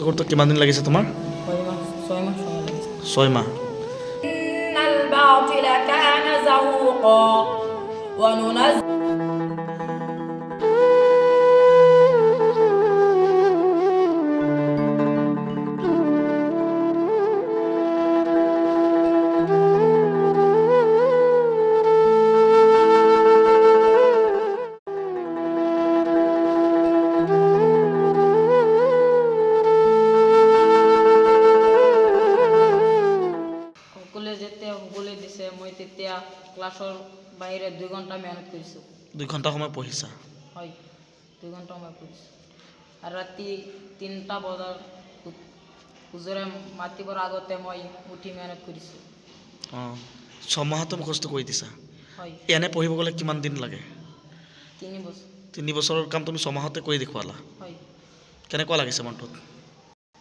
করতে কিমান দিন লাগিছে তোমার? 6 মাহ। الباطل كان زهوقا وننزل সকলে যেতিয়া সকলে দিছে মই তেতিয়া ক্লাছৰ বাহিৰে 2 ঘণ্টা মেহনত কৰিছোঁ 2 ঘণ্টা সময় পঢ়িছা? হয় 2 ঘণ্টা মই পঢ়িছোঁ আৰু ৰাতি 3টা বজাৰ উজৰে মাতিবৰ আগতে মই উঠি মেহনত কৰিছোঁ। অঁ 6 মাহতো মুখস্থ কৰি দিছা? হয় এনে পঢ়িব গ'লে কিমান দিন লাগে? 3 বছৰ। 3 বছৰৰ কাম তুমি 6 মাহতে কৰি দেখুৱালা। হয় কেনেকুৱা লাগিছে মনটোত?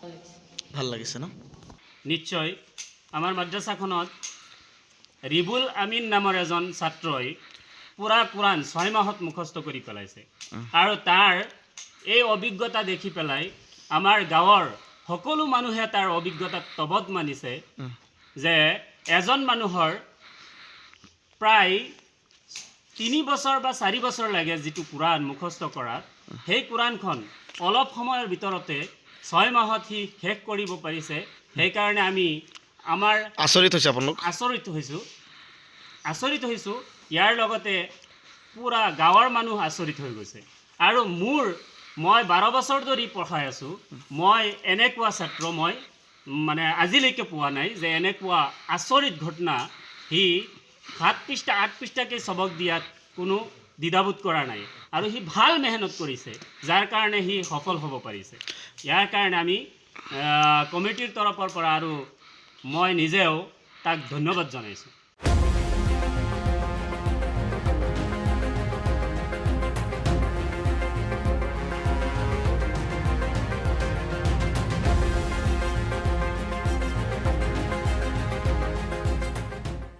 ভাল লাগিছে। ভাল লাগিছে ন? নিশ্চয় আমাৰ মাদ্ৰাছাখনত ৰিবুল আমিন নামৰ এজন ছাত্ৰই পুৰা কোৰাণ 6 মাহত মুখস্থ কৰি পেলাইছে আৰু তাৰ এই অভিজ্ঞতা দেখি পেলাই আমাৰ গাঁৱৰ সকলো মানুহে তাৰ অভিজ্ঞতাত তবত মানিছে যে এজন মানুহৰ প্ৰায় 3 বছৰ বা 4 বছৰ লাগে যিটো কোৰাণ মুখস্থ কৰাত, সেই কোৰাণখন অলপ সময়ৰ ভিতৰতে 6 মাহত সি শেষ কৰিব পাৰিছে। সেইকাৰণে আমি আমাৰ আচৰিত হৈছে আপোনালোক? আচৰিত হৈছোঁ ইয়াৰ লগতে পুৰা গাঁৱৰ মানুহ আচৰিত হৈ গৈছে। আৰু মই 12 বছৰ ধৰি পঢ়াই আছোঁ, মই এনেকুৱা ছাত্ৰ মই মানে আজিলৈকে পোৱা নাই যে এনেকুৱা আচৰিত ঘটনা সি 7 পৃষ্ঠা 8 পৃষ্ঠাকৈ চবক দিয়াত কোনো দ্বিধাবোধ কৰা নাই আৰু সি ভাল মেহনত কৰিছে যাৰ কাৰণে সি সফল হ'ব পাৰিছে। ইয়াৰ কাৰণে আমি কমিটিৰ তৰফৰ পৰা আৰু মই নিজেও তাক ধন্যবাদ জনাইছোঁ।